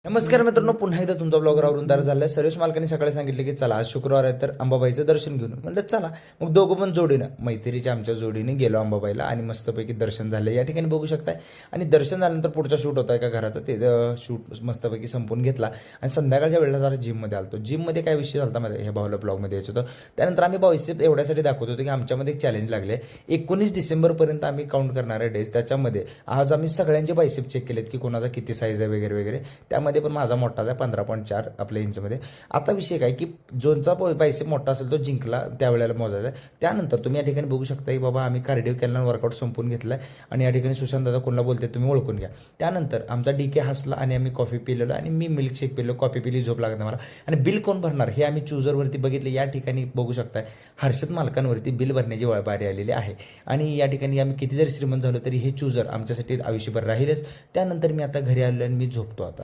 नमस्कार मित्रांनो, पुन्हा एकदा तुमचा ब्लॉगर आवरून झालाय. सर्वेश मालकांनी सकाळी सांगितले की चला आज शुक्रवार आहे तर अंबाबाईचं दर्शन घेऊन म्हणलं चला. मग दोघं पण जोडीनं मैत्रीच्या आमच्या जोडीने गेलो अंबाबाईला आणि मस्तपैकी दर्शन झालं या ठिकाणी बघू शकताय. आणि दर्शन झाल्यानंतर पुढचा शूट होता एका घराचा, ते शूट मस्तपैकी संपून घेतला आणि संध्याकाळच्या वेळेला जरा जिममध्ये आलतो. जिममध्ये काय विषय झाला मध्ये हे भाऊला ब्लॉगमध्ये यायचं होतं. त्यानंतर आम्ही बायसेप एवढ्यासाठी दाखवत होतो की आमच्यामध्ये एक चॅलेंज लागले. 19 डिसेंबरपर्यंत आम्ही काउंट करणार आहे डेज. त्याच्यामध्ये आज आम्ही सगळ्यांचे बायसेप चेक केलेत की कोणाचा किती साईज आहे वगैरे वगैरे. त्यामध्ये पण माझा मोठा 15.4 आपल्या इंचमध्ये. आता विषय काय की जोनचा बायसेप मोठा असेल तो जिंकला त्यावेळेला मोजायचा. त्यानंतर तुम्ही या ठिकाणी बघू शकता की बाबा आम्ही कार्डिओ केला, वर्कआउट संपून घेतलाय आणि या ठिकाणी सुशांत दादा कोणाला बोलते तुम्ही ओळखून घ्या. त्यानंतर आमचा डीके हसला आणि आम्ही कॉफी पिलेलो आणि मी मिल्कशेक पिलो, कॉफी पिली, झोप लागत मला. आणि बिल कोण भरणार हे आम्ही चूजरवरती बघितले. या ठिकाणी बघू शकताय हर्षद मालकांवरती बिल भरण्याची बारी आलेली आहे. आणि या ठिकाणी आम्ही किती जरी श्रीमंत झालो तरी हे चूजर आमच्यासाठी आयुष्यभर राहीलच. त्यानंतर मी आता घरी आलो आणि मी झोपतो आता.